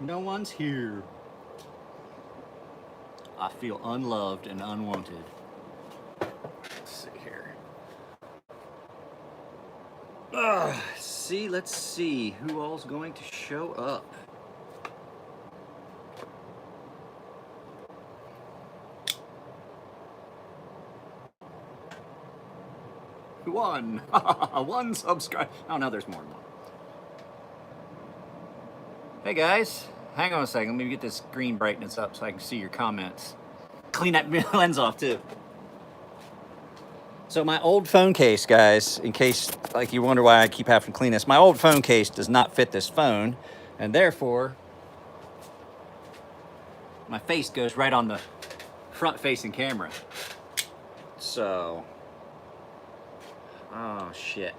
No one's here. I feel unloved and unwanted. Let's see here. Let's see who all's going to show up. One. One subscribe. Oh, no, there's more than one. Hey, guys. Hang on a second. Let me get this screen brightness up so I can see your comments. Clean that lens off, too. So my old phone case, guys, in case like you wonder why I keep having to clean this, my old phone case does not fit this phone, and therefore my face goes right on the front-facing camera. So, oh shit.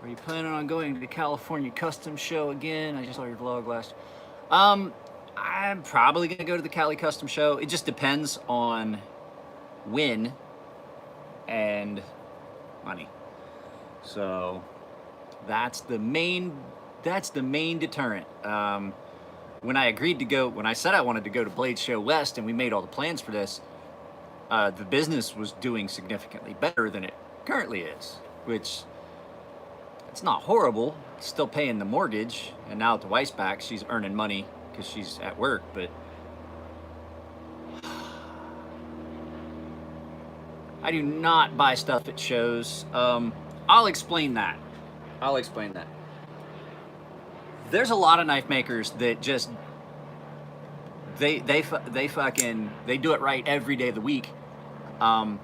Are you planning on going to the California Custom Show again? I just saw your vlog last. I'm probably gonna go to the Cali Custom Show. It just depends on when and money. So that's the main deterrent. When I agreed to go, when I said I wanted to go to Blade Show West and we made all the plans for this, the business was doing significantly better than it currently is, which it's not horrible. It's still paying the mortgage, and now at the wife's back, she's earning money because she's at work, but I do not buy stuff at shows. I'll explain that. There's a lot of knife makers that just they do it right every day of the week, and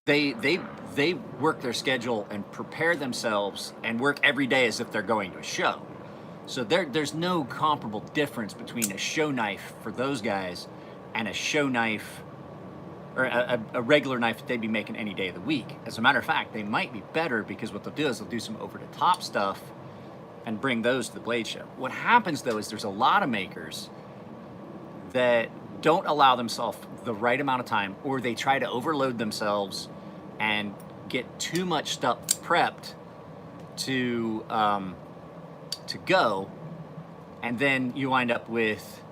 they work their schedule and prepare themselves and work every day as if they're going to a show. So there's no comparable difference between a show knife for those guys and a show knife or a regular knife that they'd be making any day of the week. As a matter of fact, they might be better because what they'll do is they'll do some over-the-top stuff and bring those to the Blade Show. What happens though is there's a lot of makers that don't allow themselves the right amount of time, or they try to overload themselves and get too much stuff prepped to go, and then you wind up with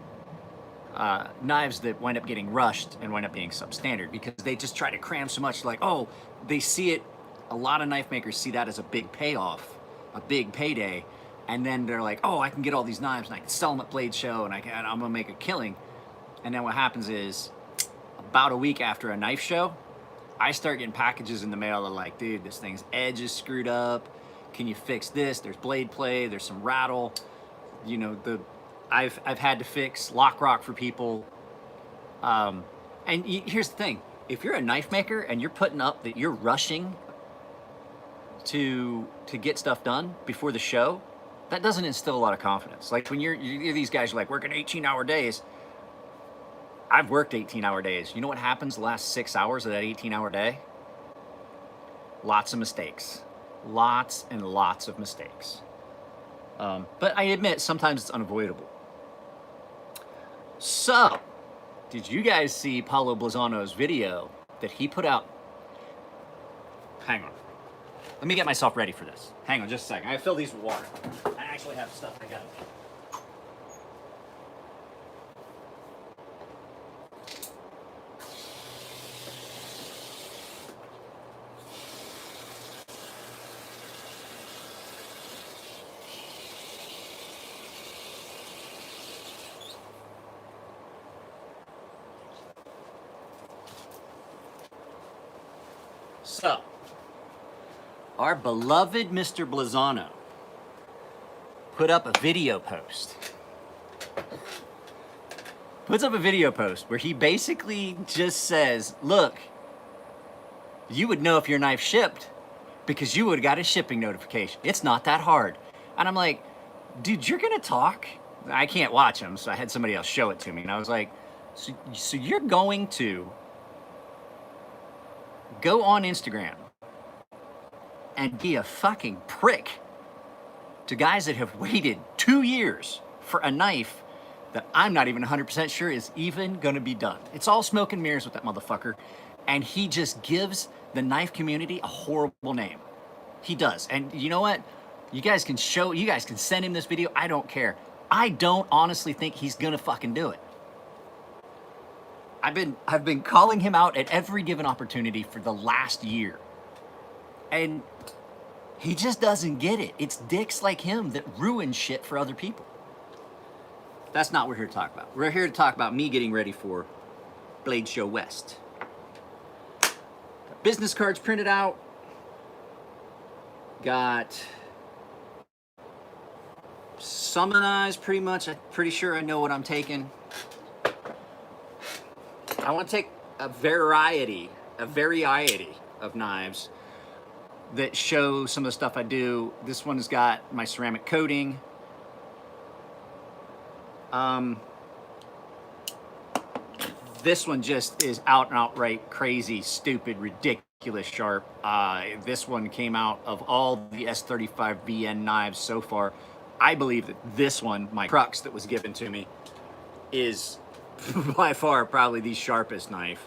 knives that wind up getting rushed and wind up being substandard because they just try to cram so much. Like, oh, they see it. A lot of knife makers see that as a big payoff, a big payday, and then they're like, oh, I can get all these knives and I can sell them at Blade Show and I'm gonna make a killing. And then what happens is, about a week after a knife show, I start getting packages in the mail that are like, dude, this thing's edge is screwed up. Can you fix this? There's blade play. There's some rattle. You know, I've had to fix lock rock for people. Here's the thing: if you're a knife maker and you're putting up that you're rushing to get stuff done before the show, that doesn't instill a lot of confidence. Like when you're these guys are like working 18-hour days. I've worked 18-hour days. You know what happens the last 6 hours of that 18-hour day? Lots of mistakes. Lots and lots of mistakes. But I admit, sometimes it's unavoidable. So, did you guys see Paulo Blazano's video that he put out? Hang on. Let me get myself ready for this. Hang on just a second. I fill these with water. I actually have stuff I got. So, our beloved Mr. Blazano put up a video post. Puts up a video post where he basically just says, look, you would know if your knife shipped because you would have got a shipping notification. It's not that hard. And I'm like, dude, you're gonna talk? I can't watch him, so I had somebody else show it to me. And I was like, so you're going to go on Instagram and be a fucking prick to guys that have waited 2 years for a knife that I'm not even 100% sure is even gonna be done. It's all smoke and mirrors with that motherfucker. And he just gives the knife community a horrible name. He does. And you know what? You guys can send him this video. I don't care. I don't honestly think he's gonna fucking do it. I've been calling him out at every given opportunity for the last year. And he just doesn't get it. It's dicks like him that ruin shit for other people. That's not what we're here to talk about. We're here to talk about me getting ready for Blade Show West. Got business cards printed out. Got summonized pretty much. I'm pretty sure I know what I'm taking. I want to take a variety of knives that show some of the stuff I do. This one's got my ceramic coating. This one just is out and outright crazy, stupid, ridiculous sharp. This one came out of all the S35BN knives so far. I believe that this one, my crux that was given to me, is by far probably the sharpest knife.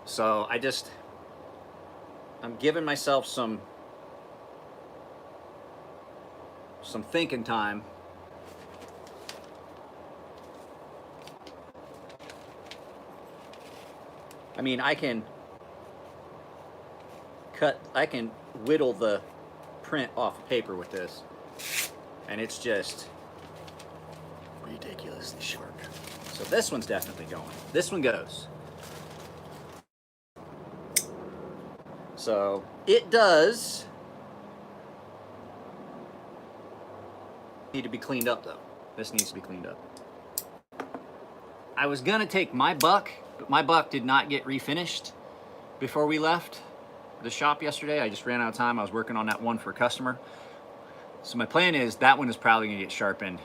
So I'm giving myself some thinking time. I mean, I can whittle the print off of paper with this, and it's just ridiculously sharp. So this one's definitely going. This one goes. So it does need to be cleaned up though. This needs to be cleaned up. I was gonna take my buck, but my buck did not get refinished before we left the shop yesterday. I just ran out of time. I was working on that one for a customer. So my plan is that one is probably gonna get sharpened,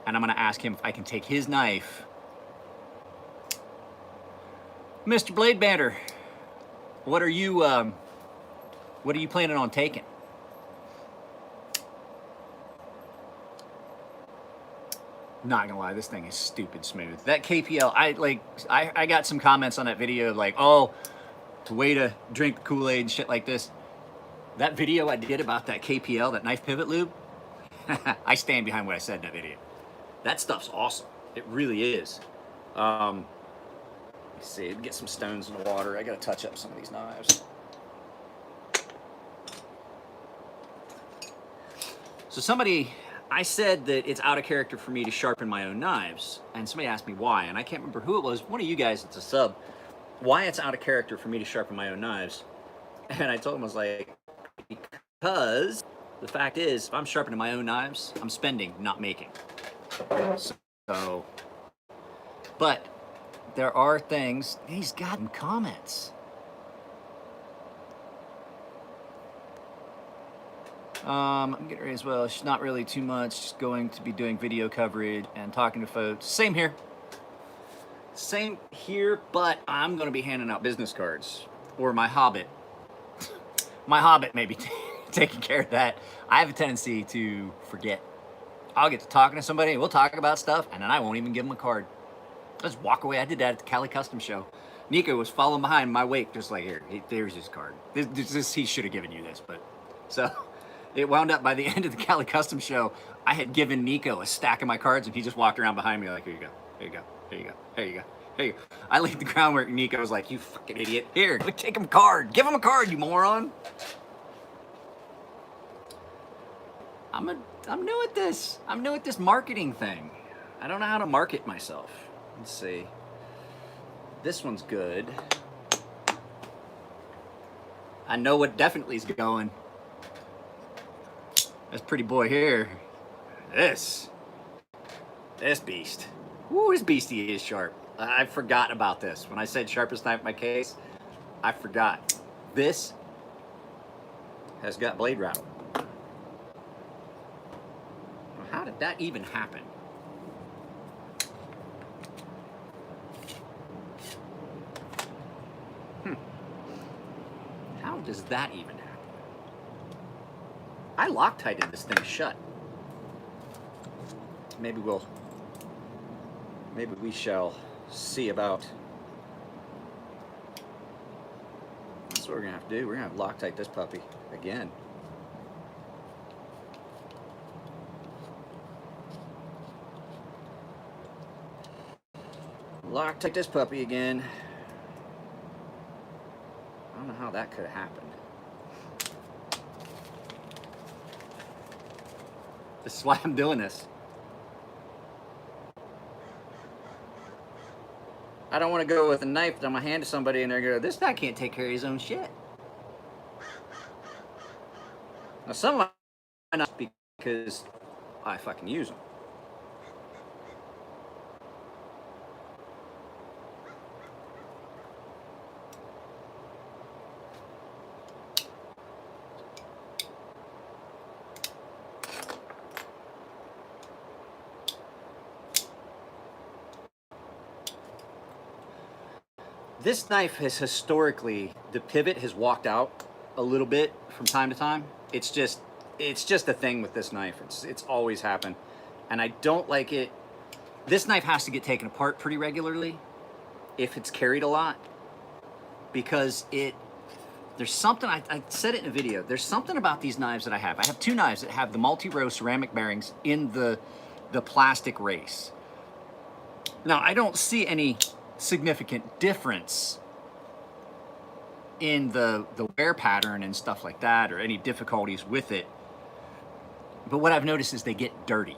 and I'm gonna ask him if I can take his knife. Mr. Blade Bander, what are you planning on taking? Not gonna lie, this thing is stupid smooth. That KPL, I got some comments on that video like, oh, it's a way to drink Kool-Aid and shit like this. That video I did about that KPL, that knife pivot lube, I stand behind what I said in that video. That stuff's awesome. It really is. Let's see, get some stones in the water. I gotta touch up some of these knives. So I said that it's out of character for me to sharpen my own knives, and somebody asked me why, and I can't remember who it was. One of you guys, it's a sub, why it's out of character for me to sharpen my own knives. And I told him, I was like, because the fact is, if I'm sharpening my own knives, I'm spending, not making. So, but there are things, he's gotten comments. I'm getting ready as well. She's not really too much. Just going to be doing video coverage and talking to folks. Same here. Same here, but I'm going to be handing out business cards. Or my Hobbit. My Hobbit may be taking care of that. I have a tendency to forget. I'll get to talking to somebody, and we'll talk about stuff, and then I won't even give them a card. I'll just walk away. I did that at the Cali Custom Show. Nico was following behind my wake, just like, here, there's his card. He should have given you this, but... So... It wound up by the end of the Cali Custom Show, I had given Nico a stack of my cards, and he just walked around behind me like, here you go, here you go, here you go, here you go, here you go. I laid the groundwork, and Nico was like, you fucking idiot. Here, take him a card. Give him a card, you moron. I'm new at this. I'm new at this marketing thing. I don't know how to market myself. Let's see. This one's good. I know what definitely is going. This pretty boy here, this beast. Ooh, this beastie is sharp. I forgot about this. When I said sharpest knife in my case, I forgot. This has got blade rattle. How did that even happen? How does that even happen? I Loctited this thing shut. Maybe we shall see about. That's what we're gonna have to do. We're gonna have to Loctite this puppy again. Loctite this puppy again. I don't know how that could have happened. This is why I'm doing this. I don't want to go with a knife that I'm gonna hand to somebody and they're gonna go, this guy can't take care of his own shit. Now some of my knives because I fucking use them. This knife has historically, the pivot has walked out a little bit from time to time. It's just a thing with this knife. It's always happened. And I don't like it. This knife has to get taken apart pretty regularly if it's carried a lot, because there's something, I said it in a video, there's something about these knives that I have. I have two knives that have the multi-row ceramic bearings in the plastic race. Now, I don't see any significant difference in the wear pattern and stuff like that, or any difficulties with it. But what I've noticed is they get dirty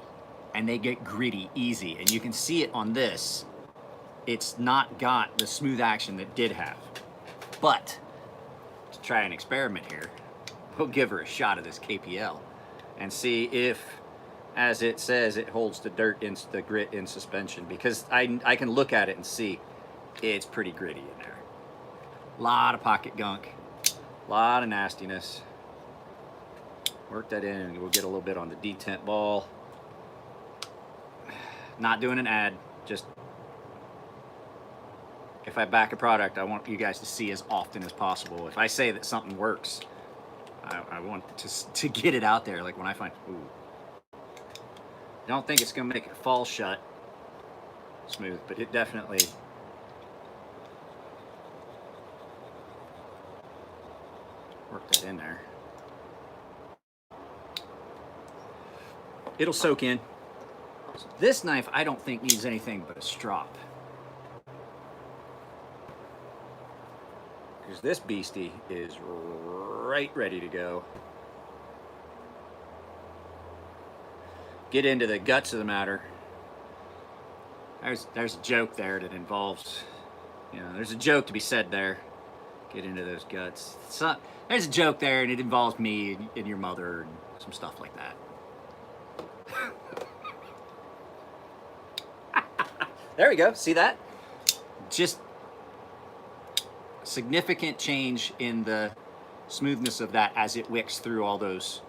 and they get gritty easy, and you can see it on this. It's not got the smooth action that did have. But to try an experiment here, we'll give her a shot of this KPL and see if, as it says, it holds the the grit in suspension, because I can look at it and see it's pretty gritty in there. A lot of pocket gunk, a lot of nastiness. Work that in and we'll get a little bit on the detent ball. Not doing an ad, just if I back a product, I want you guys to see as often as possible. If I say that something works, I want to get it out there. Like when I find, ooh, I don't think it's gonna make it fall shut smooth, but it definitely, work that in there. It'll soak in. So this knife, I don't think needs anything but a strop, because this beastie is right ready to go. Get into the guts of the matter. There's a joke there that involves, there's a joke to be said there. Get into those guts. There's a joke there, and it involves me and your mother and some stuff like that. There we go. See that? Just significant change in the smoothness of that as it wicks through all those.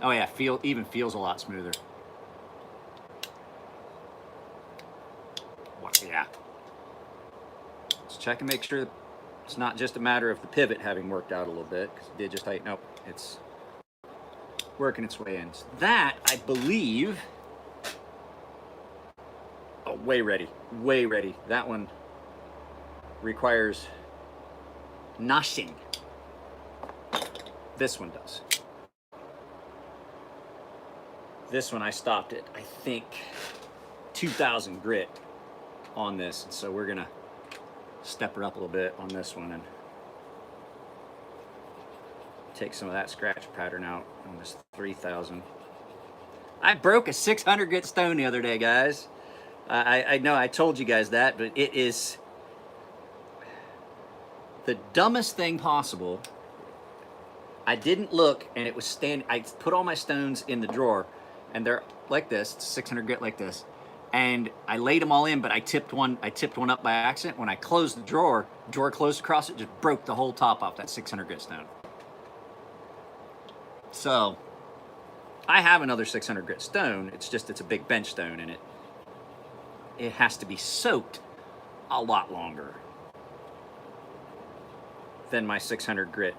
Oh yeah, even feels a lot smoother. Yeah. Let's check and make sure it's not just a matter of the pivot having worked out a little bit, because it did just tighten up. It's working its way in. So that, I believe, oh, way ready, way ready. That one requires noshing. This one does. This one I stopped at, I think, 2,000 grit on this, and so we're gonna step her up a little bit on this one and take some of that scratch pattern out on this 3,000. I broke a 600 grit stone the other day, guys. I know I told you guys that, but it is the dumbest thing possible. I didn't look, and it was I put all my stones in the drawer, and they're like this, 600 grit like this. And I laid them all in, but I tipped one up by accident. When I closed the drawer closed across it, just broke the whole top off that 600 grit stone. So I have another 600 grit stone. It's a big bench stone, and it has to be soaked a lot longer than my 600 grit.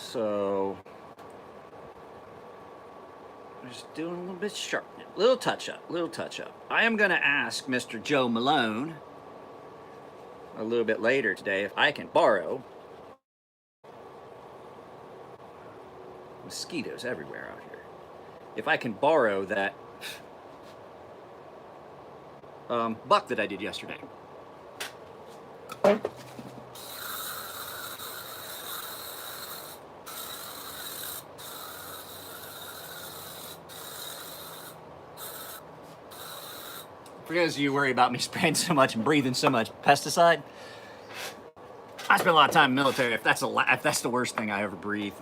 So just doing a little bit sharpening, little touch up. I am going to ask Mr. Joe Malone a little bit later today if I can borrow. Mosquitoes everywhere out here. If I can borrow that buck that I did yesterday. For those of you worry about me spraying so much and breathing so much pesticide, I spent a lot of time in the military. If that's the worst thing I ever breathe,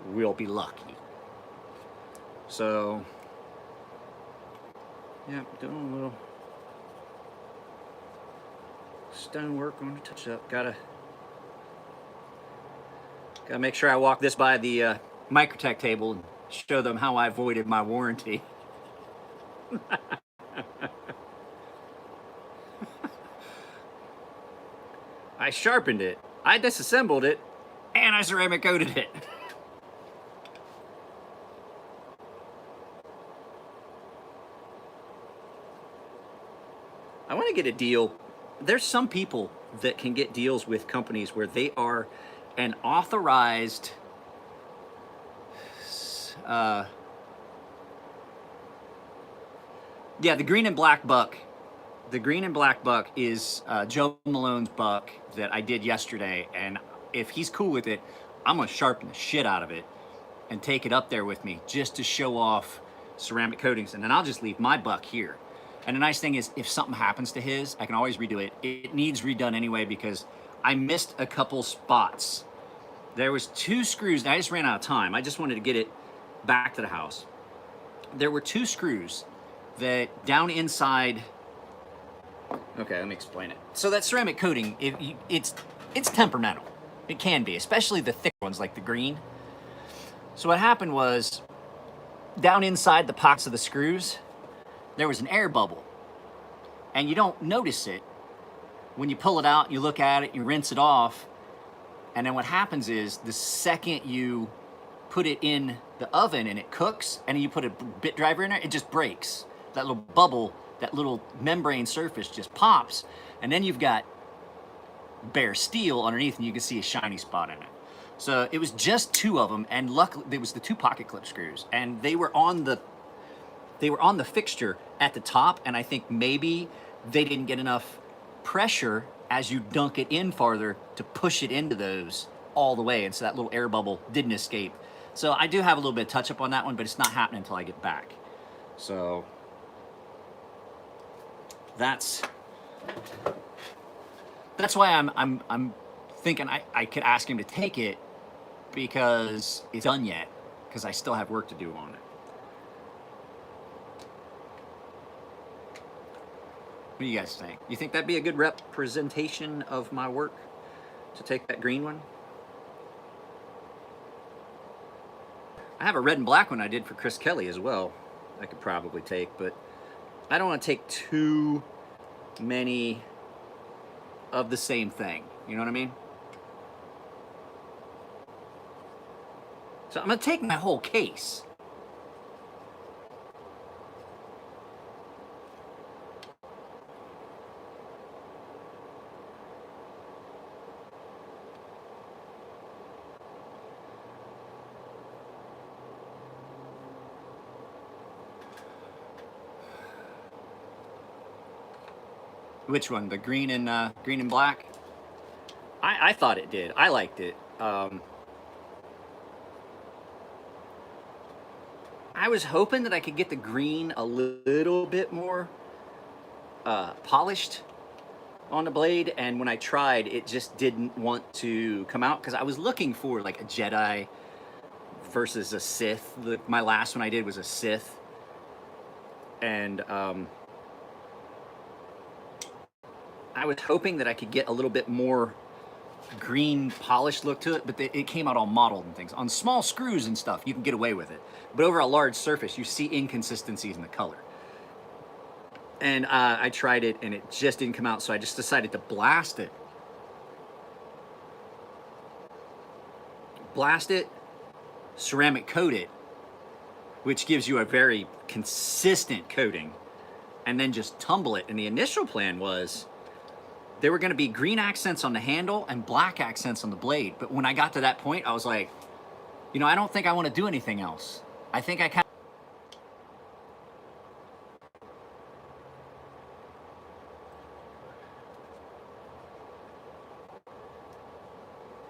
we'll be lucky. So, yeah, doing a little stonework on the touch up. Gotta make sure I walk this by the Microtech table and show them how I avoided my warranty. I sharpened it, I disassembled it, and I ceramic coated it. I want to get a deal. There's some people that can get deals with companies where they are an authorized yeah, the green and black buck. The green and black buck is Joe Malone's buck that I did yesterday, and if he's cool with it, I'm gonna sharpen the shit out of it and take it up there with me just to show off ceramic coatings, and then I'll just leave my buck here. And the nice thing is, if something happens to his, I can always redo it. It needs redone anyway because I missed a couple spots. There was 2 screws, and I just ran out of time. I just wanted to get it back to the house. There were 2 screws that down inside. Okay, let me explain it. So that ceramic coating, it's temperamental. It can be, especially the thick ones like the green. So what happened was, down inside the pockets of the screws, there was an air bubble. And you don't notice it. When you pull it out, you look at it, you rinse it off, and then what happens is, the second you put it in the oven and it cooks, and you put a bit driver in there, it just breaks. That little bubble, that little membrane surface just pops, and then you've got bare steel underneath, and you can see a shiny spot in it. So it was just 2 of them, and luckily there was the 2 pocket clip screws, and they were on the fixture at the top, and I think maybe they didn't get enough pressure as you dunk it in farther to push it into those all the way, and so that little air bubble didn't escape. So I do have a little bit of touch up on that one, but it's not happening until I get back. So that's why I'm thinking I could ask him to take it, because it's done yet, because I still have work to do on it. What do you guys think? You think that'd be a good representation of my work, to take that green one? I have a red and black one I did for Chris Kelly as well, I could probably take, but I don't want to take too many of the same thing. You know what I mean? So I'm going to take my whole case. Which one? The green and black? I thought it did. I liked it. I was hoping that I could get the green a little bit more polished on the blade, and when I tried, it just didn't want to come out, because I was looking for like a Jedi versus a Sith. My last one I did was a Sith, and I was hoping that I could get a little bit more green polished look to it, but it came out all mottled and things. On small screws and stuff, you can get away with it, but over a large surface, you see inconsistencies in the color. And I tried it, and it just didn't come out, so I just decided to blast it blast it, ceramic coat it, which gives you a very consistent coating, and then just tumble it. And the initial plan was there were gonna be green accents on the handle and black accents on the blade. But when I got to that point, I was like, you know, I don't think I wanna do anything else. I think I kind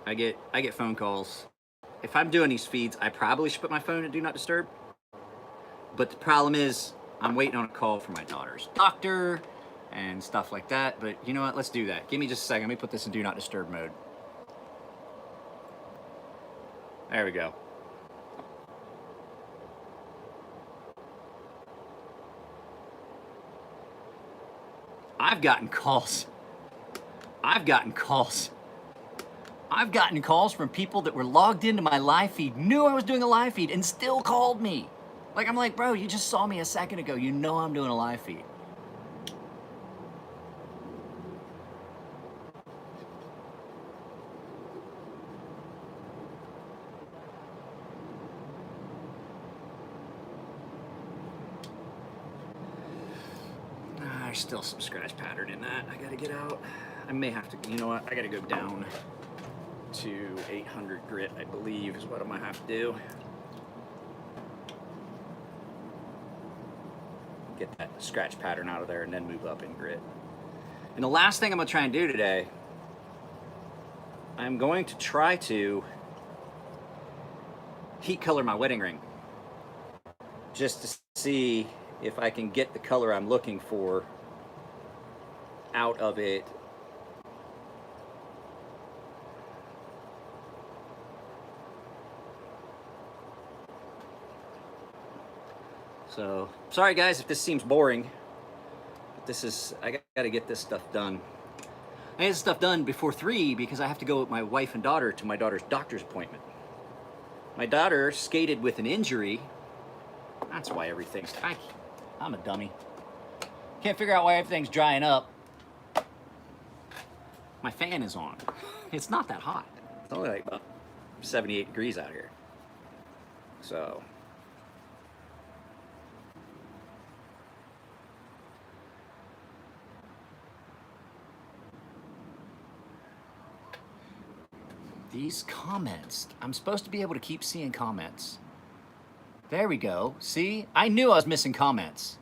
I get phone calls. If I'm doing these feeds, I probably should put my phone in Do Not Disturb. But the problem is, I'm waiting on a call from my daughter's doctor and stuff like that. But you know what? Let's do that. Give me just a second. Let me put this in Do Not Disturb mode. There we go. I've gotten calls. I've gotten calls from people that were logged into my live feed, knew I was doing a live feed, and still called me. Like, I'm like, bro, you just saw me a second ago. You know I'm doing a live feed. There's still some scratch pattern in that. I gotta get out. I may have to, you know what? I gotta go down to 800 grit, I believe, is what I might have to do. Get that scratch pattern out of there and then move up in grit. And the last thing I'm gonna try and do today, I'm going to try to heat color my wedding ring, just to see if I can get the color I'm looking for out of it. So, sorry guys if this seems boring, but this is, I gotta get this stuff done. I get this stuff done before 3 because I have to go with my wife and daughter to my daughter's doctor's appointment. My daughter skated with an injury. That's why everything's, I'm a dummy. Can't figure out why everything's drying up. My fan is on. It's not that hot. It's only like about 78 degrees out here. So. These comments, I'm supposed to be able to keep seeing comments. There we go. See, I knew I was missing comments.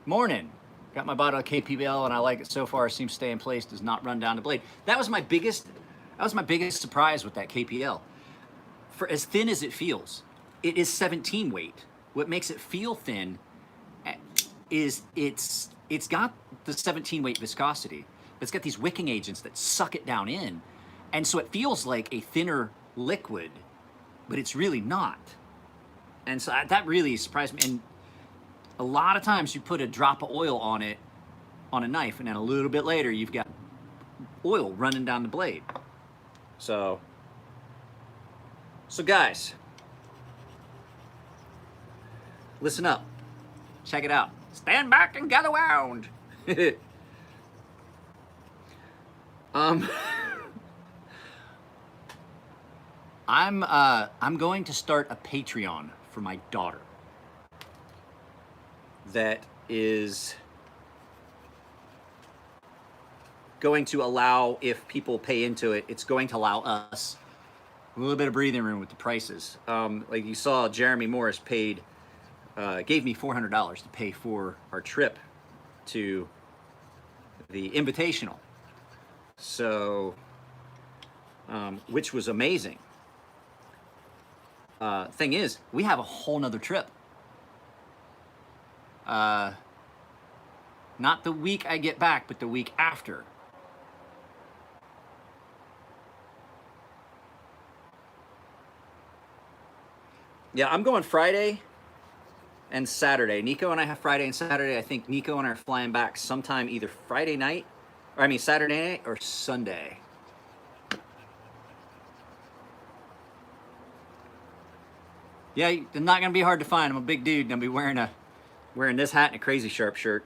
Morning. Got my bottle of KPBL and I like it so far. Seems to stay in place. Does not run down the blade. That was my biggest surprise with that KPL. For as thin as it feels, it is 17 weight. What makes it feel thin is it's got the 17 weight viscosity. It's got these wicking agents that suck it down in. And so it feels like a thinner liquid, but it's really not. And so that really surprised me. And a lot of times you put a drop of oil on it, on a knife, and then a little bit later you've got oil running down the blade. So guys, listen up. Check it out. Stand back and gather round. I'm going to start a Patreon for my daughter that is going to allow, if people pay into it, it's going to allow us a little bit of breathing room with the prices. Like you saw, Jeremy Morris gave me $400 to pay for our trip to the Invitational. So, which was amazing. Thing is, we have a whole nother trip. Not the week I get back, but the week after. Yeah, I'm going Friday and Saturday. Nico and I have Friday and Saturday. I think Nico and I are flying back sometime either Saturday night or Sunday. Yeah, they're not gonna be hard to find. I'm a big dude and I'll be wearing this hat and a Crazy Sharp shirt.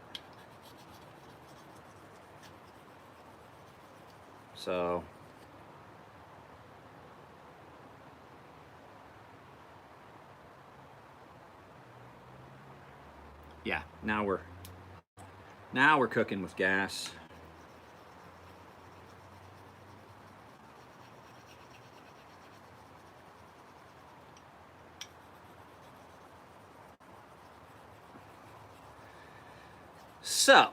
So Yeah, now we're cooking with gas. So,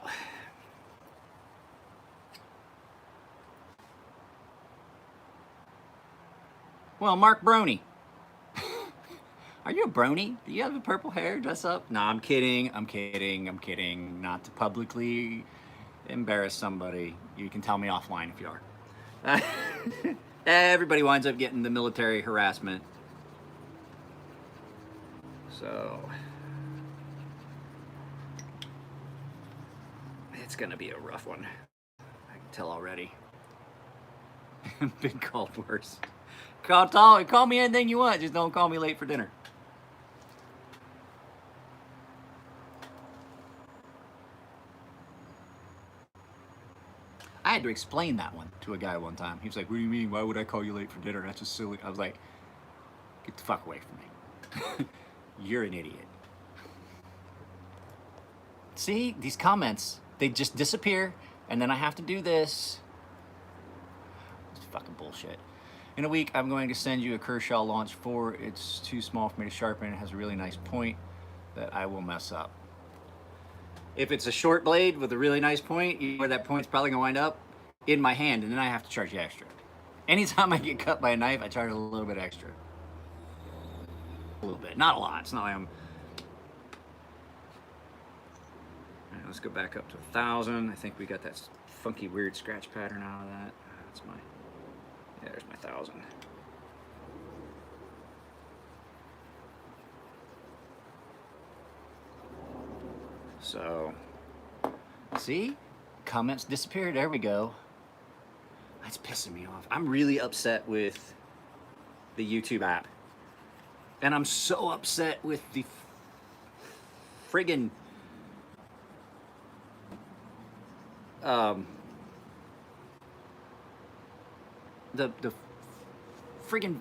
well, Mark Brony. Are you a brony? Do you have the purple hair? Dress up? No, I'm kidding. I'm kidding. I'm kidding. Not to publicly embarrass somebody. You can tell me offline if you are. Everybody winds up getting the military harassment. So, it's going to be a rough one. I can tell already. Been called worse. Call me anything you want. Just don't call me late for dinner. I had to explain that one to a guy one time. He was like, "What do you mean? Why would I call you late for dinner? That's just silly." I was like, "Get the fuck away from me. You're an idiot." See, these comments, they just disappear, and then I have to do this. It's fucking bullshit. In a week, I'm going to send you a Kershaw Launch 4. It's too small for me to sharpen. It has a really nice point that I will mess up. If it's a short blade with a really nice point, you know where that point's probably gonna wind up? In my hand, and then I have to charge you extra. Anytime I get cut by a knife, I charge a little bit extra. A little bit, not a lot. It's not like I'm... All right, let's go back up to 1,000. I think we got that funky, weird scratch pattern out of that. That's my... Yeah, there's my 1,000. So, see? Comments disappeared. There we go. That's pissing me off. I'm really upset with the YouTube app. And I'm so upset with the friggin' the friggin'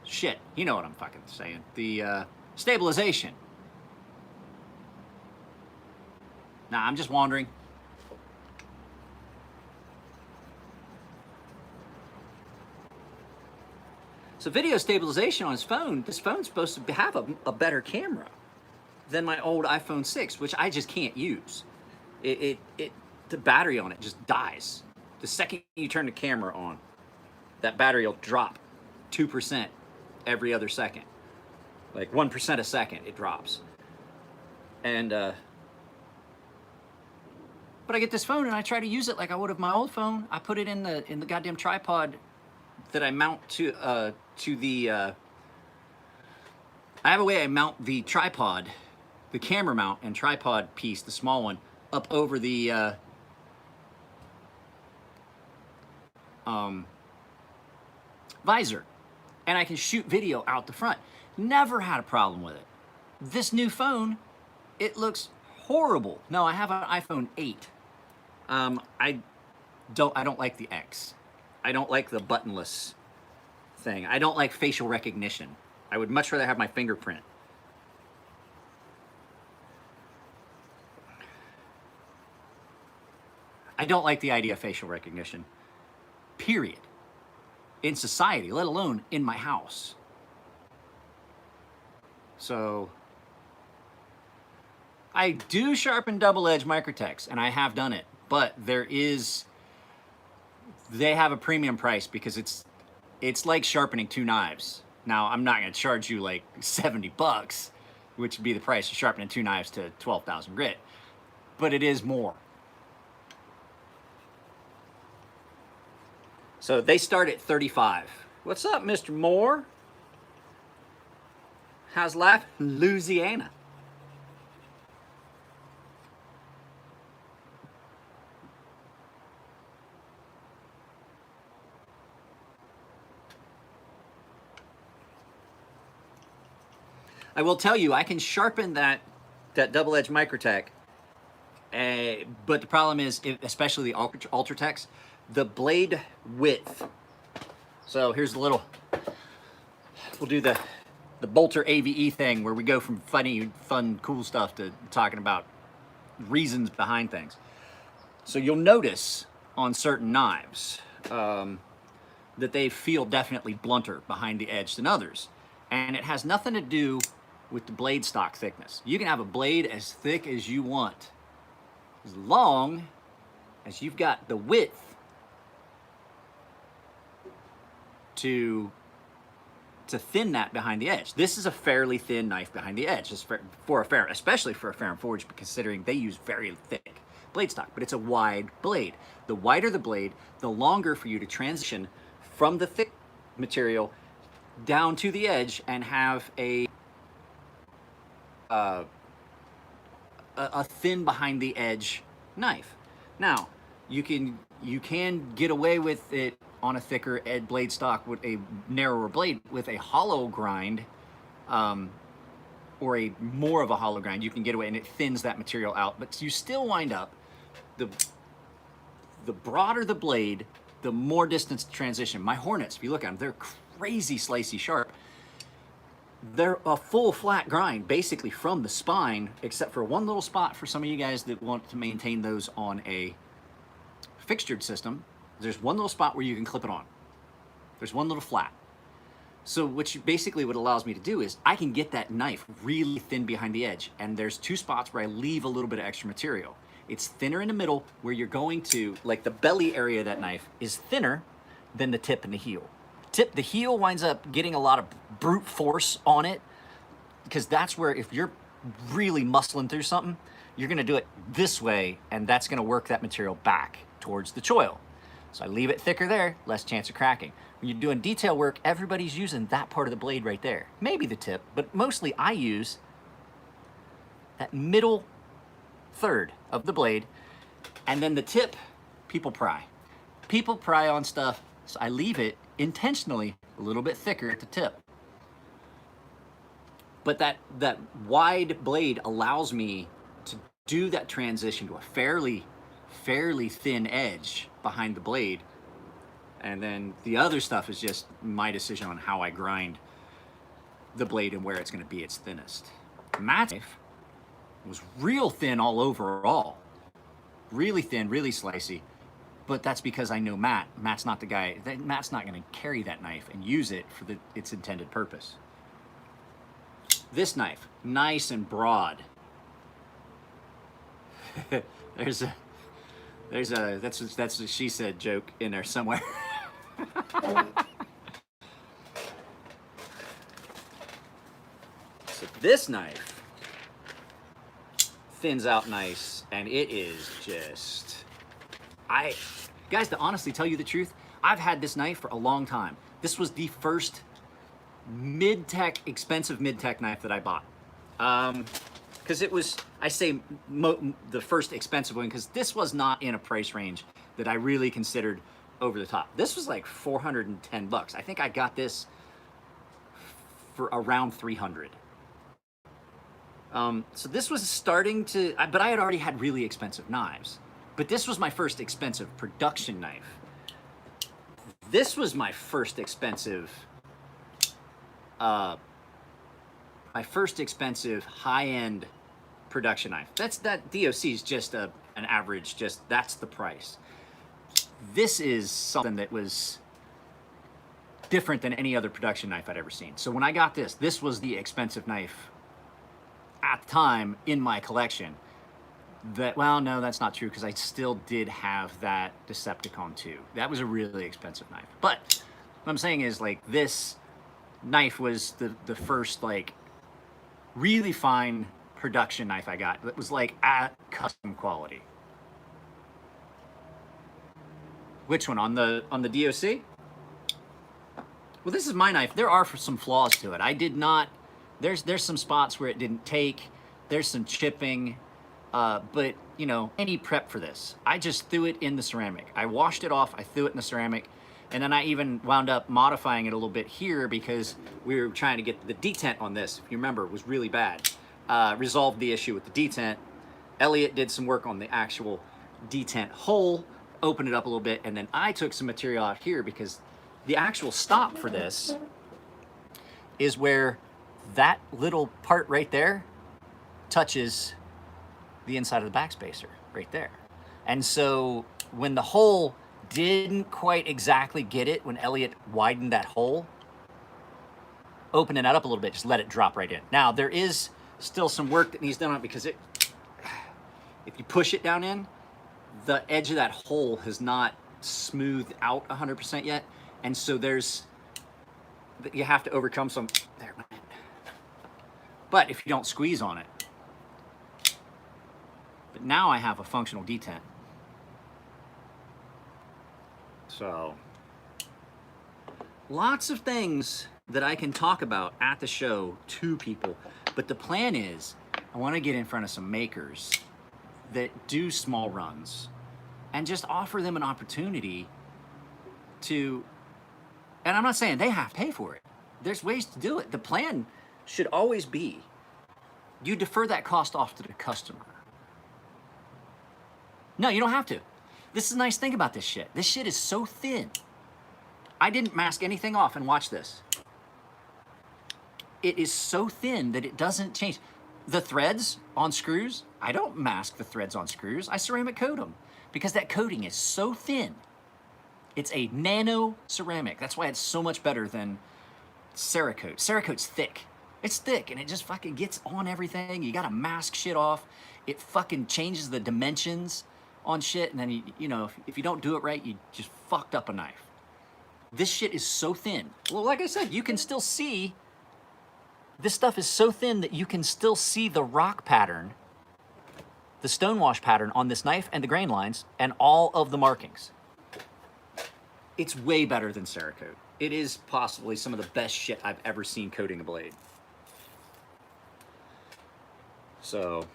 shit. You know what I'm fucking saying. The stabilization. Nah, I'm just wandering. So video stabilization on his phone, this phone's supposed to have a better camera than my old iPhone 6, which I just can't use. The battery on it just dies. The second you turn the camera on, that battery will drop 2% every other second. Like 1% a second, it drops. And, but I get this phone and I try to use it like I would have my old phone. I put it in the goddamn tripod that I mount to the. I have a way I mount the tripod, the camera mount and tripod piece, the small one, up over the visor, and I can shoot video out the front. Never had a problem with it. This new phone, it looks horrible. No, I have an iPhone 8. I don't like the X. I don't like the buttonless thing. I don't like facial recognition. I would much rather have my fingerprint. I don't like the idea of facial recognition, period. In society, let alone in my house. So, I do sharpen double-edged microtext, and I have done it, but they have a premium price because it's like sharpening two knives. Now, I'm not gonna charge you like 70 bucks, which would be the price of sharpening two knives to 12,000 grit, but it is more. So they start at 35. What's up, Mr. Moore? How's life in Louisiana? I will tell you, I can sharpen that double-edged Microtech, but the problem is, especially the Ultratechs, the blade width. So here's the little, we'll do the the bolter AVE thing where we go from funny, fun, cool stuff to talking about reasons behind things. So you'll notice on certain knives that they feel definitely blunter behind the edge than others. And it has nothing to do with the blade stock thickness. You can have a blade as thick as you want, as long as you've got the width to thin that behind the edge. This is a fairly thin knife behind the edge, especially for a Ferrum Forge, considering they use very thick blade stock, but it's a wide blade. The wider the blade, the longer for you to transition from the thick material down to the edge and have a thin behind the edge knife. Now, you can get away with it on a thicker blade stock with a narrower blade with a hollow grind, or a more of a hollow grind. You can get away and it thins that material out, but you still wind up, the broader the blade, the more distance to transition. My Hornets, if you look at them, they're crazy slicey sharp. They're a full flat grind basically from the spine, except for one little spot for some of you guys that want to maintain those on a fixtured system. There's one little spot where you can clip it on. There's one little flat. So what allows me to do is I can get that knife really thin behind the edge, and there's two spots where I leave a little bit of extra material. It's thinner in the middle where you're going to, like the belly area of that knife is thinner than the tip and the heel. The heel winds up getting a lot of brute force on it, because that's where if you're really muscling through something, you're gonna do it this way, and that's gonna work that material back towards the choil. So I leave it thicker there, less chance of cracking. When you're doing detail work, everybody's using that part of the blade right there. Maybe the tip, but mostly I use that middle third of the blade, and then the tip, people pry. People pry on stuff, so I leave it intentionally a little bit thicker at the tip. But that wide blade allows me to do that transition to a fairly thin edge behind the blade, and then the other stuff is just my decision on how I grind the blade and where it's going to be its thinnest. Matt's knife was real thin all overall, really thin, really slicey, but that's because I know Matt. Matt's not the guy. Matt's not going to carry that knife and use it for its intended purpose. This knife, nice and broad. There's a that's what she said joke in there somewhere. So this knife thins out nice, and it is just, guys, to honestly tell you the truth, I've had this knife for a long time. This was the first expensive mid-tech knife that I bought. Because it was, I say the first expensive one, because this was not in a price range that I really considered over the top. This was like 410 bucks. I think I got this for around 300. So this was starting to, but I had already had really expensive knives. But this was my first expensive production knife. This was my first expensive, high-end production knife. That DOC is just an average, that's the price. This is something that was different than any other production knife I'd ever seen. So when I got this was the expensive knife at the time in my collection. Well, no, that's not true, because I still did have that Decepticon 2. That was a really expensive knife. But what I'm saying is, like, this knife was the first, like, really fine production knife I got that was, like, at custom quality. Which one? On the DOC? Well, this is my knife. There are some flaws to it. I did not, there's some spots where it didn't take. There's some chipping. But, you know, any prep for this. I just threw it in the ceramic. I washed it off, I threw it in the ceramic, and then I even wound up modifying it a little bit here because we were trying to get the detent on this, if you remember, was really bad. Resolved the issue with the detent. Elliot did some work on the actual detent hole, opened it up a little bit, and then I took some material out here because the actual stop for this is where that little part right there touches the inside of the backspacer right there. And so when the hole didn't quite exactly get it, when Elliot widened that hole, opening that up a little bit, just let it drop right in. Now, there is still some work that needs done on it because if you push it down in, the edge of that hole has not smoothed out 100% yet. And so you have to overcome some, there it went. But if you don't squeeze on it, but now I have a functional detent. So, lots of things that I can talk about at the show to people. But the plan is, I want to get in front of some makers that do small runs and just offer them an opportunity to, and I'm not saying they have to pay for it. There's ways to do it. The plan should always be, you defer that cost off to the customer. No, you don't have to. This is the nice thing about this shit. This shit is so thin. I didn't mask anything off, and watch this. It is so thin that it doesn't change. The threads on screws, I don't mask the threads on screws. I ceramic coat them because that coating is so thin. It's a nano ceramic. That's why it's so much better than Cerakote. Cerakote's thick. It's thick and it just fucking gets on everything. You gotta mask shit off. It fucking changes the dimensions on shit, and then you know, if you don't do it right, you just fucked up a knife. This shit is so thin. Well, like I said, you can still see, this stuff is so thin that you can still see the rock pattern, the stonewash pattern on this knife and the grain lines and all of the markings. It's way better than Cerakote. It is possibly some of the best shit I've ever seen coating a blade. So,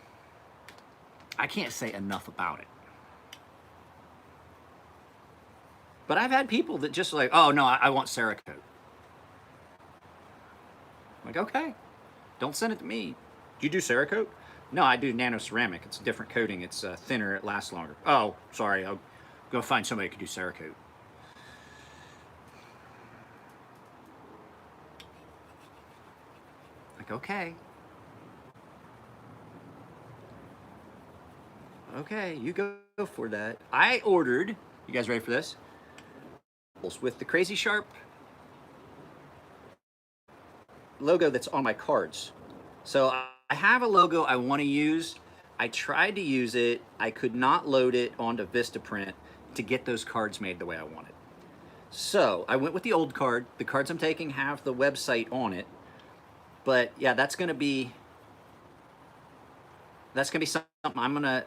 I can't say enough about it. But I've had people that just like, oh no, I want Cerakote. I'm like, okay, don't send it to me. Do you do Cerakote? No, I do nano ceramic. It's a different coating. It's thinner. It lasts longer. Oh, sorry. I'll go find somebody who can do Cerakote. Like, okay. Okay, you go for that. I ordered, you guys ready for this? With the Crazy Sharp logo that's on my cards. So I have a logo I want to use. I tried to use it. I could not load it onto Vistaprint to get those cards made the way I wanted. So I went with the old card. The cards I'm taking have the website on it. But yeah, that's gonna be something I'm gonna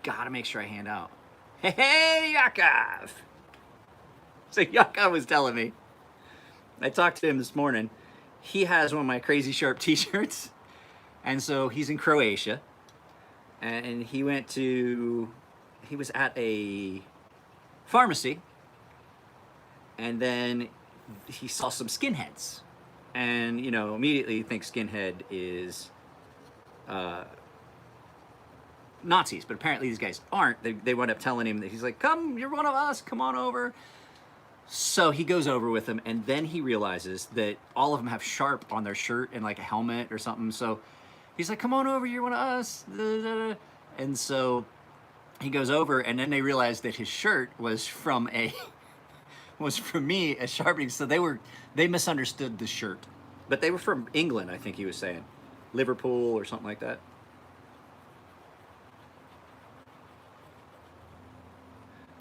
gotta make sure I hand out. Hey, Yakov! So Yakov was telling me, I talked to him this morning, he has one of my Crazy Sharp t-shirts, and so he's in Croatia, and he was at a pharmacy, and then he saw some skinheads, and you know, immediately you think skinhead is Nazis, but apparently these guys aren't. They wound up telling him that he's like, come, you're one of us, come on over. So he goes over with them, and then he realizes that all of them have Sharp on their shirt and like a helmet or something. So he's like, come on over, you're one of us. And so he goes over, and then they realize that his shirt was from me, a Sharpening. So they misunderstood the shirt. But they were from England, I think he was saying. Liverpool or something like that.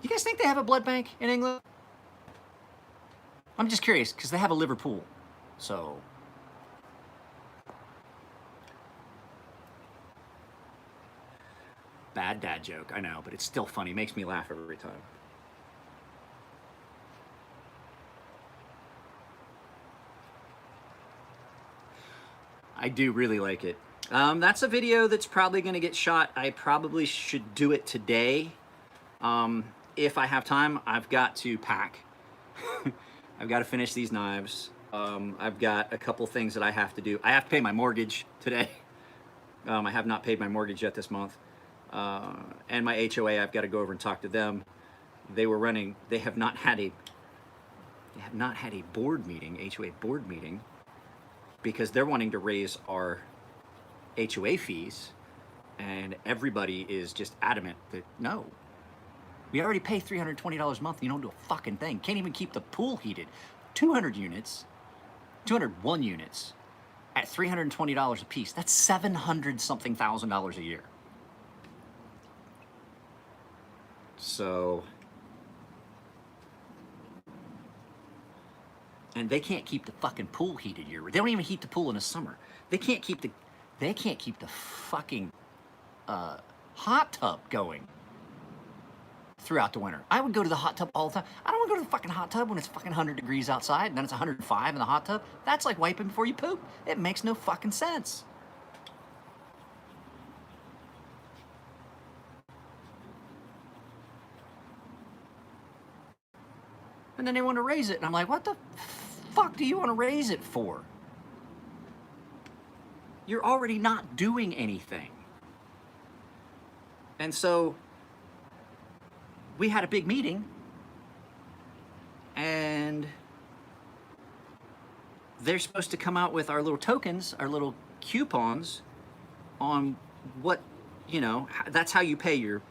You guys think they have a blood bank in England? I'm just curious, because they have a Liverpool, so. Bad dad joke, I know, but it's still funny. It makes me laugh every time. I do really like it. That's a video that's probably going to get shot. I probably should do it today. If I have time, I've got to pack. I've got to finish these knives. I've got a couple things that I have to do. I have to pay my mortgage today. I have not paid my mortgage yet this month. And my HOA, I've got to go over and talk to them. They have not had a board meeting, HOA board meeting, because they're wanting to raise our HOA fees, and everybody is just adamant that no, we already pay $320 a month. And you don't do a fucking thing. Can't even keep the pool heated. 200 units, 201 units at $320 a piece. That's $700-something thousand a year. So, and they can't keep the fucking pool heated year. They don't even heat the pool in the summer. They can't keep the fucking hot tub going throughout the winter. I would go to the hot tub all the time. I don't want to go to the fucking hot tub when it's fucking 100 degrees outside and then it's 105 in the hot tub. That's like wiping before you poop. It makes no fucking sense. And then they want to raise it, and I'm like, what the fuck do you want to raise it for? You're already not doing anything. And so we had a big meeting, and they're supposed to come out with our little tokens, our little coupons on what, you know, that's how you pay you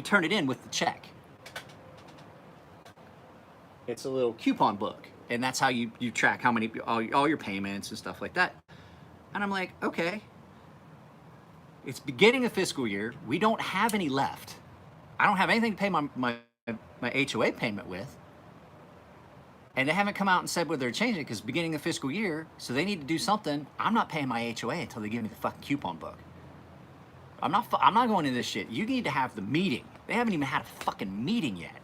turn it in with the check. It's a little coupon book, and that's how you track how many, all your payments and stuff like that. And I'm like, okay, it's beginning of fiscal year. We don't have any left. I don't have anything to pay my HOA payment with. And they haven't come out and said whether they're changing it because beginning of fiscal year, so they need to do something. I'm not paying my HOA until they give me the fucking coupon book. I'm not going into this shit. You need to have the meeting. They haven't even had a fucking meeting yet.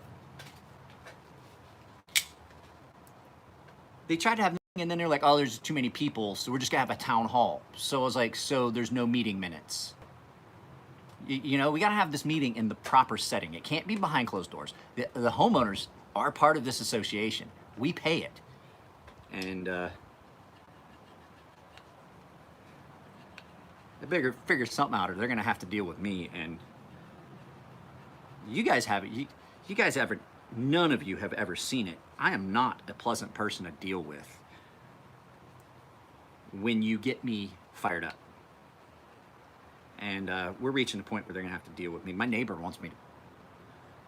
They tried to have, and then they're like, oh, there's too many people, so we're just gonna have a town hall. So I was like, so there's no meeting minutes. You know, we gotta have this meeting in the proper setting. It can't be behind closed doors. The homeowners are part of this association. We pay it. And they figure something out, or they're gonna have to deal with me. And you guys have it. You guys ever, none of you have ever seen it. I am not a pleasant person to deal with when you get me fired up. And we're reaching the point where they're gonna have to deal with me. My neighbor wants me to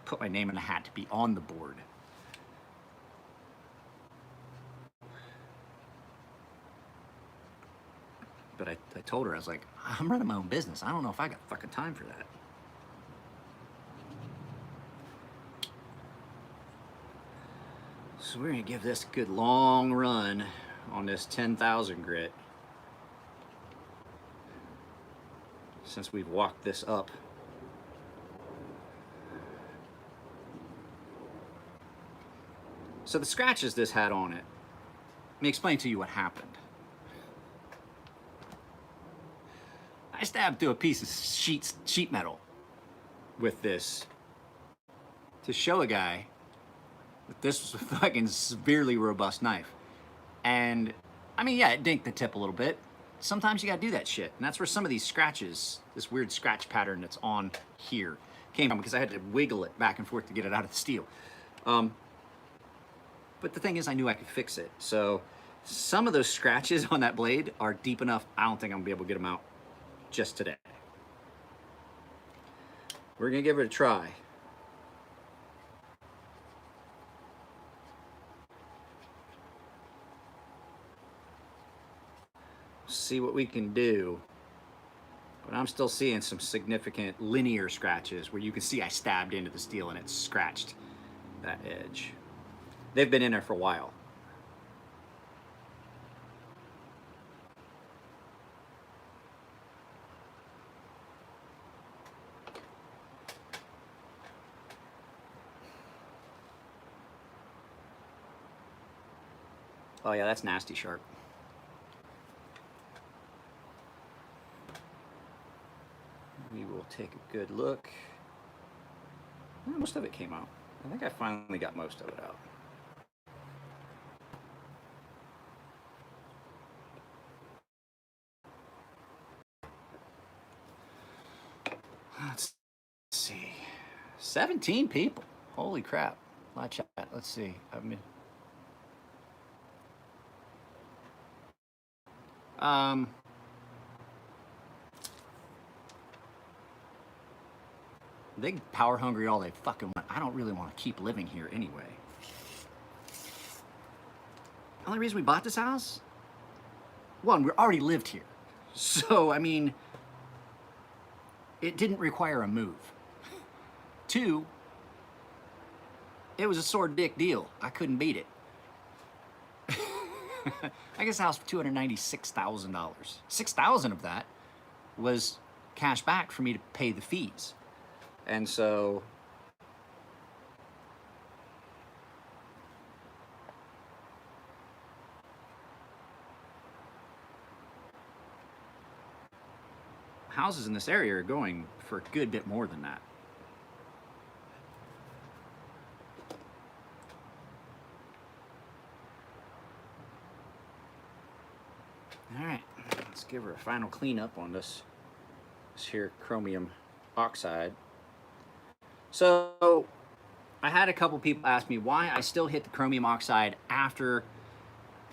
put my name in the hat to be on the board. But I told her, I was like, I'm running my own business. I don't know if I got fucking time for that. So we're gonna give this a good long run on this 10,000 grit. Since we've walked this up. So the scratches this had on it, let me explain to you what happened. I stabbed through a piece of sheet metal with this to show a guy that this was a fucking severely robust knife. And I mean, yeah, it dinked the tip a little bit. Sometimes you gotta do that shit. And that's where some of these scratches, this weird scratch pattern that's on here, came from, because I had to wiggle it back and forth to get it out of the steel. But the thing is, I knew I could fix it. So some of those scratches on that blade are deep enough, I don't think I'm gonna be able to get them out just today. We're gonna give it a try. See what we can do. But I'm still seeing some significant linear scratches where you can see I stabbed into the steel and it scratched that edge. They've been in there for a while. Oh yeah, that's nasty sharp. We will take a good look. Well, most of it came out. I think I finally got most of it out. Let's see. 17 people. Holy crap. My chat. Let's see. I mean, They can power hungry all they fucking want. I don't really want to keep living here anyway. The only reason we bought this house, one, we already lived here. So, I mean, it didn't require a move. Two, it was a sore dick deal. I couldn't beat it. I guess the house for $296,000. $6,000 of that was cash back for me to pay the fees. And so houses in this area are going for a good bit more than that. All right, let's give her a final cleanup on this here chromium oxide. So I had a couple people ask me why I still hit the chromium oxide after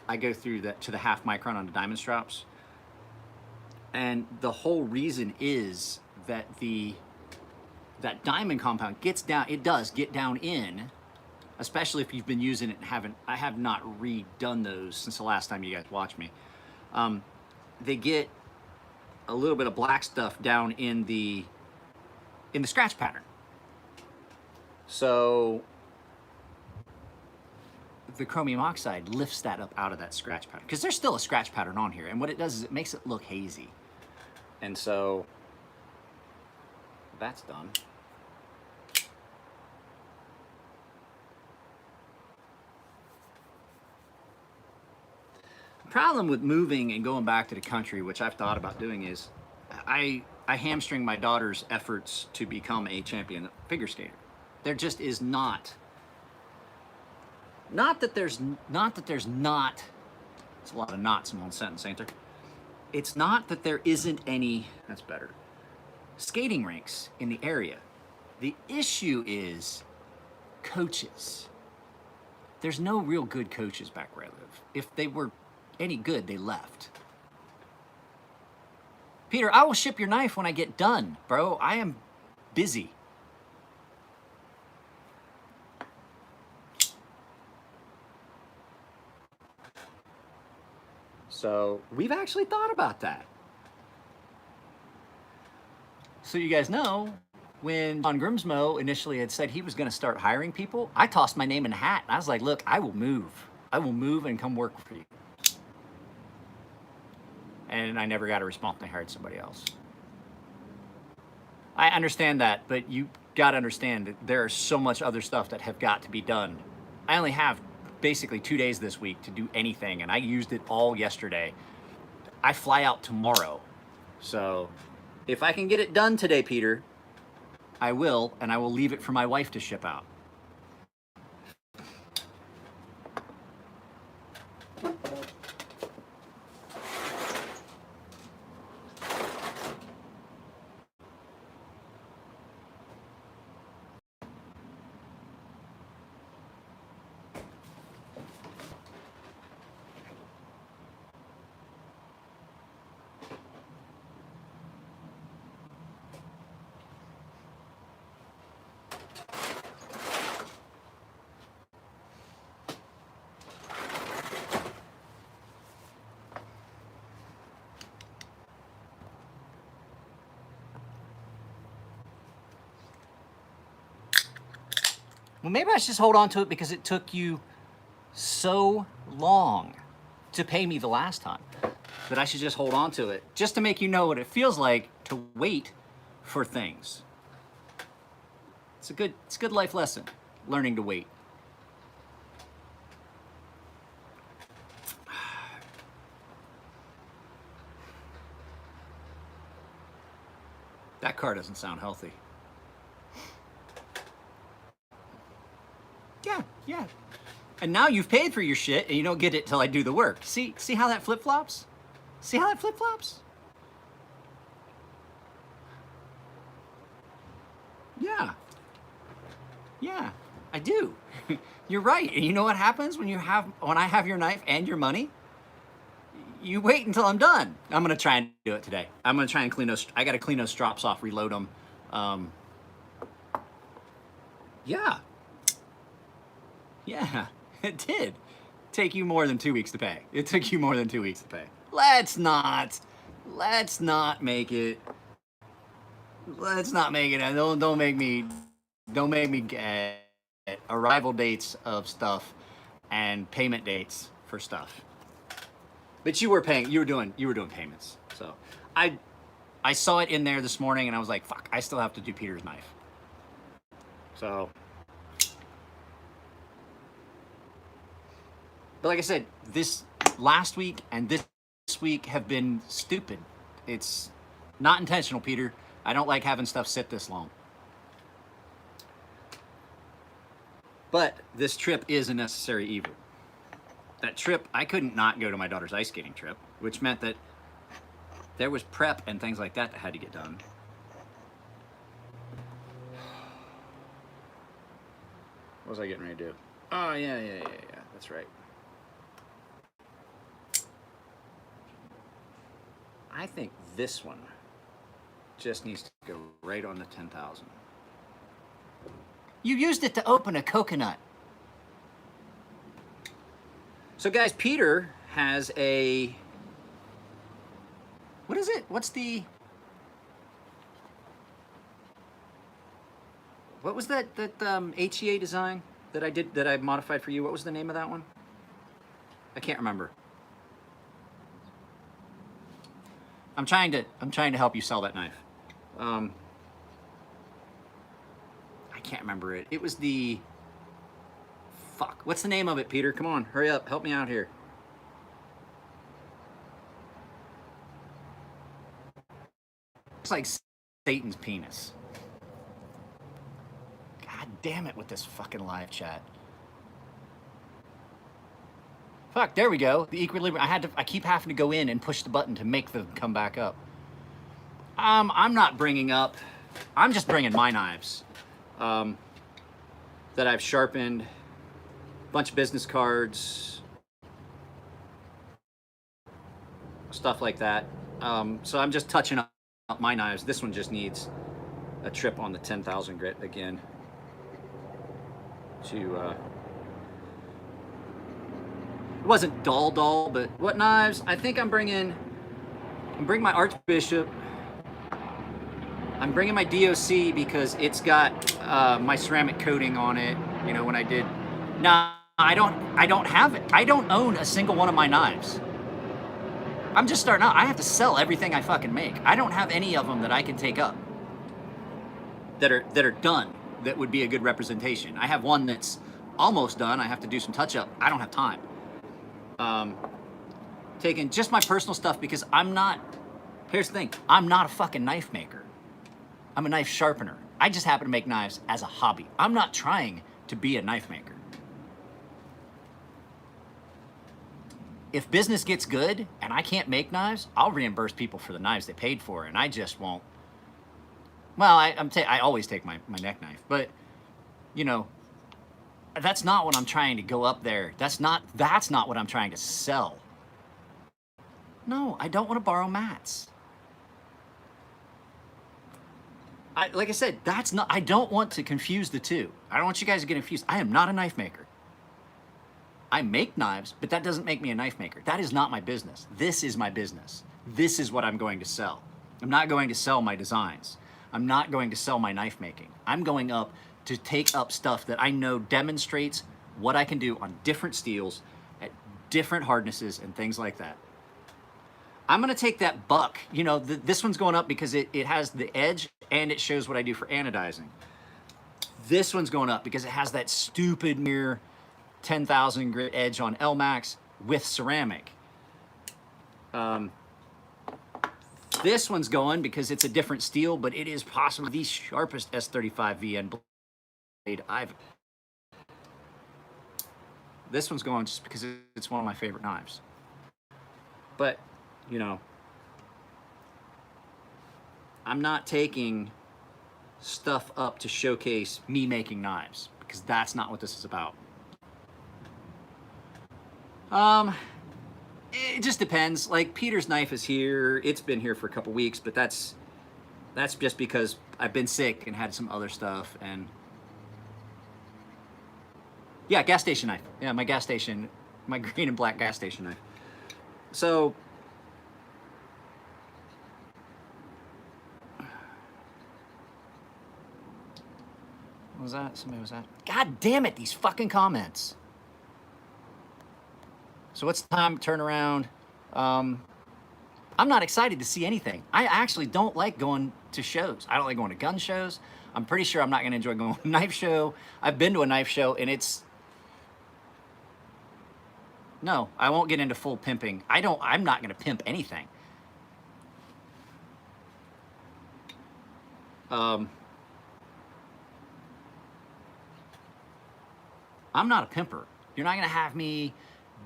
I go through to the half micron on the diamond straps. And the whole reason is that that diamond compound gets down, it does get down in, especially if you've been using it and I have not redone those since the last time you guys watched me. They get a little bit of black stuff down in the scratch pattern. So the chromium oxide lifts that up out of that scratch pattern, because there's still a scratch pattern on here, and what it does is it makes it look hazy. And so that's done. Problem with moving and going back to the country, which I've thought about doing, is I hamstring my daughter's efforts to become a champion figure skater. There just is not that there's not, it's a lot of knots in one sentence, ain't there? It's not that there isn't any, that's better, skating rinks in the area. The issue is coaches. There's no real good coaches back where I live. If they were any good, they left. Peter, I will ship your knife when I get done, bro. I am busy. So we've actually thought about that. So you guys know, when John Grimsmo initially had said he was going to start hiring people, I tossed my name in a hat. I was like, look, I will move. I will move and come work for you. And I never got a response. They hired somebody else. I understand that, but you got to understand that there is so much other stuff that have got to be done. I only have basically 2 days this week to do anything, and I used it all yesterday. I fly out tomorrow. So if I can get it done today, Peter, I will, and I will leave it for my wife to ship out. Well, maybe I should just hold on to it because it took you so long to pay me the last time that I should just hold on to it just to make you know what it feels like to wait for things. It's a good life lesson, learning to wait. That car doesn't sound healthy. Yeah. And now you've paid for your shit and you don't get it till I do the work. See how that flip-flops? See how that flip-flops? Yeah, I do. You're right. And you know what happens when I have your knife and your money? You wait until I'm done. I'm gonna try and do it today. I'm gonna try and clean those. I gotta clean those strops off, reload them. Yeah, yeah, it did take you more than 2 weeks to pay. It took you more than 2 weeks to pay. Let's not make it. Let's not make it. Don't make me get arrival dates of stuff and payment dates for stuff. But you were paying. You were doing payments. So I saw it in there this morning, and I was like, fuck, I still have to do Peter's knife. So, but like I said, this last week and this week have been stupid. It's not intentional, Peter. I don't like having stuff sit this long. But this trip is a necessary evil. That trip, I couldn't not go to my daughter's ice skating trip, which meant that there was prep and things like that had to get done. What was I getting ready to do? Oh, yeah. That's right. I think this one just needs to go right on the 10,000. You used it to open a coconut. So guys, Peter has a, what is it? What was that HEA design that I modified for you? What was the name of that one? I can't remember. I'm trying to help you sell that knife. I can't remember it. It was the, fuck. What's the name of it, Peter? Come on, hurry up, help me out here. It's like Satan's penis. God damn it with this fucking live chat. Fuck, there we go. The equilibrium. I keep having to go in and push the button to make them come back up. I'm not bringing up, I'm just bringing my knives that I've sharpened, a bunch of business cards, stuff like that. So I'm just touching up my knives. This one just needs a trip on the 10,000 grit again to, it wasn't dull, but what knives? I think I'm bringing my Archbishop. I'm bringing my DOC because it's got my ceramic coating on it. You know, when I did. No, I don't have it. I don't own a single one of my knives. I'm just starting out. I have to sell everything I fucking make. I don't have any of them that I can take up that are done. That would be a good representation. I have one that's almost done. I have to do some touch up. I don't have time. Taking just my personal stuff because I'm not. Here's the thing. I'm not a fucking knife maker. I'm a knife sharpener. I just happen to make knives as a hobby. I'm not trying to be a knife maker. If business gets good and I can't make knives, I'll reimburse people for the knives they paid for, and I just won't. Well, I always take my neck knife, but you know, that's not what I'm trying to go up there. That's not what I'm trying to sell. No, I don't want to borrow mats. Like I said, I don't want to confuse the two. I don't want you guys to get confused. I am not a knife maker. I make knives, but that doesn't make me a knife maker. That is not my business. This is my business. This is what I'm going to sell. I'm not going to sell my designs. I'm not going to sell my knife making. I'm going up to take up stuff that I know demonstrates what I can do on different steels at different hardnesses and things like that. I'm gonna take that buck. You know, this one's going up because it has the edge and it shows what I do for anodizing. This one's going up because it has that stupid near 10,000 grit edge on LMAX with ceramic. This one's going because it's a different steel, but it is possibly the sharpest S35 VN blade I've. This one's going just because it's one of my favorite knives. But, you know, I'm not taking stuff up to showcase me making knives because that's not what this is about. It just depends. Like Peter's knife is here. It's been here for a couple weeks, but that's just because I've been sick and had some other stuff. And yeah, gas station knife. Yeah, my gas station, my green and black gas station knife. So what was that? Somebody was that? God damn it! These fucking comments. So what's the time? Turn around. I'm not excited to see anything. I actually don't like going to shows. I don't like going to gun shows. I'm pretty sure I'm not going to enjoy going to a knife show. I've been to a knife show and it's... No, I won't get into full pimping. I'm not going to pimp anything. I'm not a pimper. You're not going to have me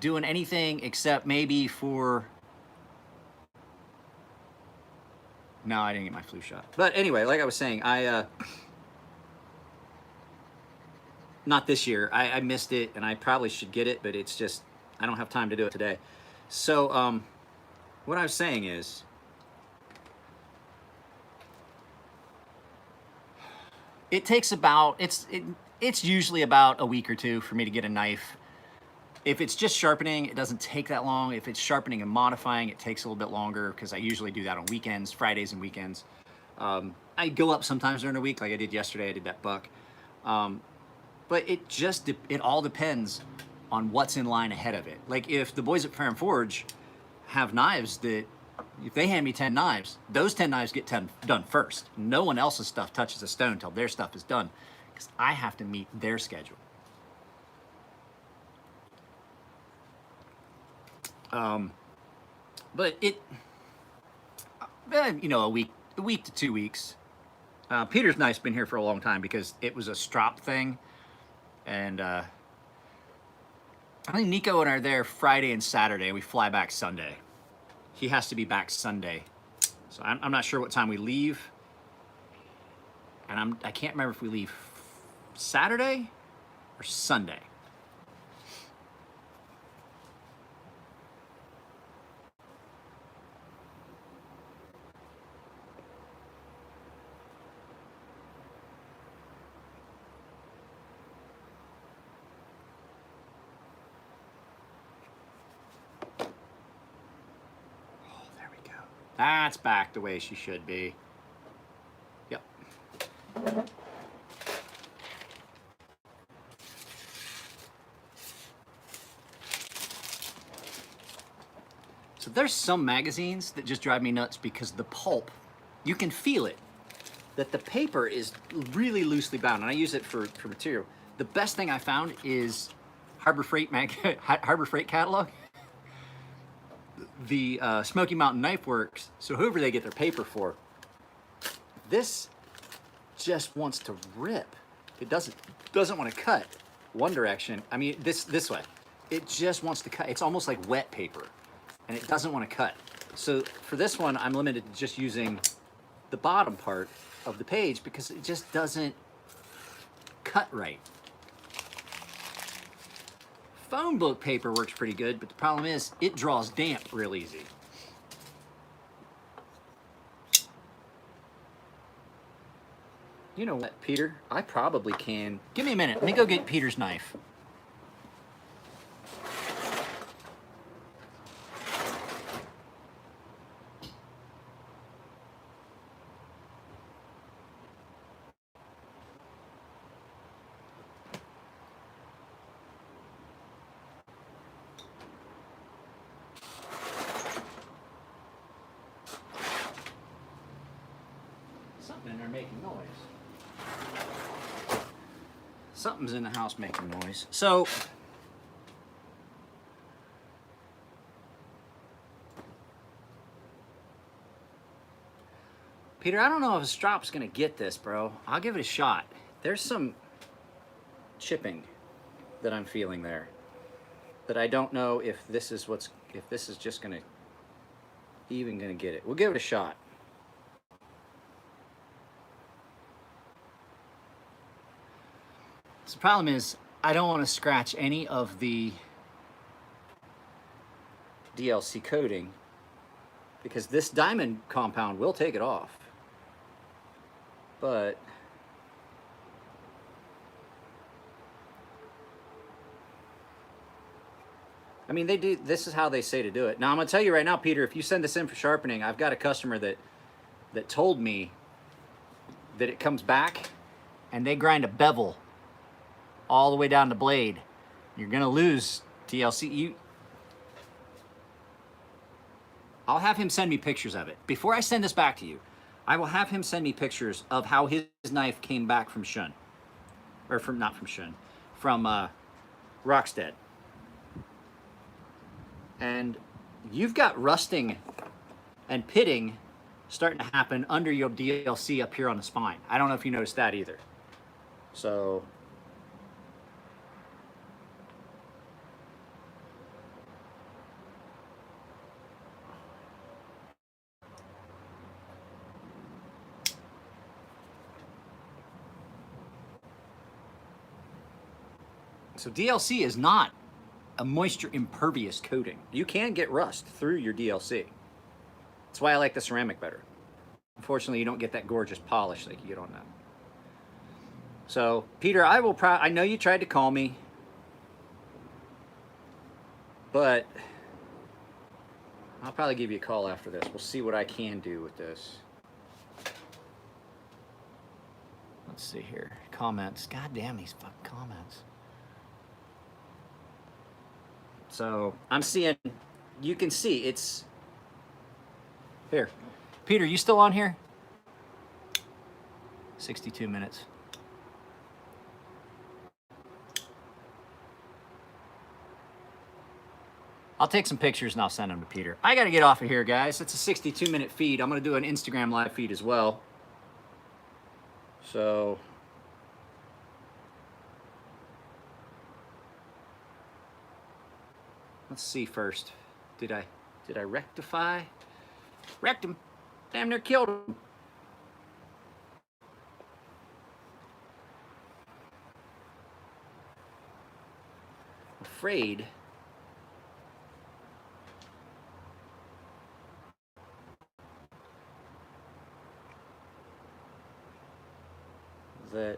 doing anything except maybe for... No, I didn't get my flu shot. But anyway, like I was saying, not this year. I missed it, and I probably should get it, but it's just, I don't have time to do it today. So, what I was saying is, it takes about, it's usually about a week or two for me to get a knife. If it's just sharpening, it doesn't take that long. If it's sharpening and modifying, it takes a little bit longer because I usually do that on weekends, Fridays and weekends. I go up sometimes during the week, like I did yesterday. I did that buck. But it all depends on what's in line ahead of it. Like if the boys at Fair and Forge have knives that, if they hand me 10 knives, those 10 knives get done first. No one else's stuff touches a stone until their stuff is done because I have to meet their schedule. But you know, a week to 2 weeks. Peter's knife's been here for a long time because it was a strop thing. And I think Nico and I are there Friday and Saturday. We fly back Sunday. He has to be back Sunday. So I'm not sure what time we leave. And I can't remember if we leave Saturday or Sunday. That's back the way she should be. Yep. So there's some magazines that just drive me nuts because the pulp, you can feel it, that the paper is really loosely bound, and I use it for material. The best thing I found is Harbor Freight catalog. The Smoky Mountain Knife Works, so whoever they get their paper for, this just wants to rip. It doesn't want to cut one direction. I mean, this way. It just wants to cut. It's almost like wet paper, and it doesn't want to cut. So for this one, I'm limited to just using the bottom part of the page because it just doesn't cut right. Phone book paper works pretty good, but the problem is it draws damp real easy. You know what, Peter? I probably can. Give me a minute. Let me go get Peter's knife. In there making noise. Something's in the house making noise. So, Peter, I don't know if a strop's gonna get this, bro. I'll give it a shot. There's some chipping that I'm feeling there that I don't know if this is just gonna even gonna get it. We'll give it a shot. So the problem is, I don't want to scratch any of the DLC coating, because this diamond compound will take it off. But I mean, they do. This is how they say to do it. Now, I'm gonna tell you right now, Peter. If you send this in for sharpening, I've got a customer that told me that it comes back, and they grind a bevel all the way down the blade. You're gonna lose TLC. I'll have him send me pictures of it. Before I send this back to you, I will have him send me pictures of how his knife came back from Shun, or from not from Shun, from Rockstead. And you've got rusting and pitting starting to happen under your DLC up here on the spine. I don't know if you noticed that either. So DLC is not a moisture impervious coating. You can get rust through your DLC. That's why I like the ceramic better. Unfortunately, you don't get that gorgeous polish like you get on that. So, Peter, I know you tried to call me, but I'll probably give you a call after this. We'll see what I can do with this. Let's see here. Comments. God damn these fucking comments. So I'm seeing, you can see it's here. Peter, you still on here? 62 minutes. I'll take some pictures and I'll send them to Peter. I got to get off of here, guys. It's a 62-minute feed. I'm going to do an Instagram live feed as well. So let's see first. Did I rectify? Wrecked him. Damn near killed him. Afraid that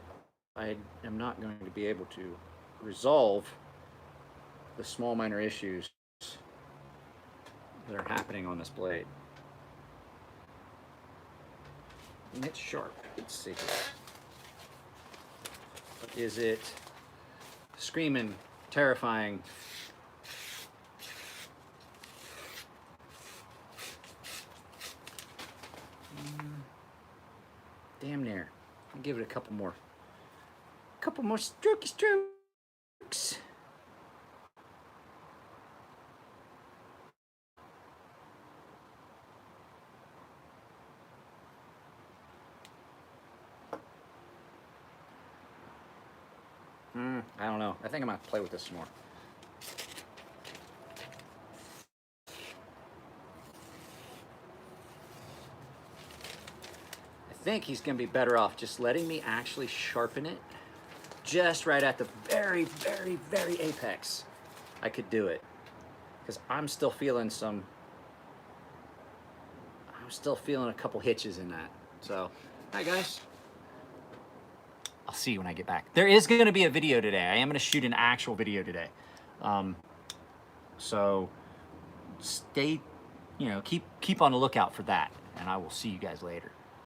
I am not going to be able to resolve the small minor issues that are happening on this blade. And it's sharp. Let's see. Is it screaming, terrifying? Damn near. I'll give it a couple more strokey strokes. I don't know. I think I'm going to play with this some more. I think he's going to be better off just letting me actually sharpen it just right at the very, very, very apex. I could do it. Because I'm still feeling a couple hitches in that. So, all right, guys. I'll see you when I get back. There is going to be a video today. I am going to shoot an actual video today. So stay, keep on the lookout for that. And I will see you guys later.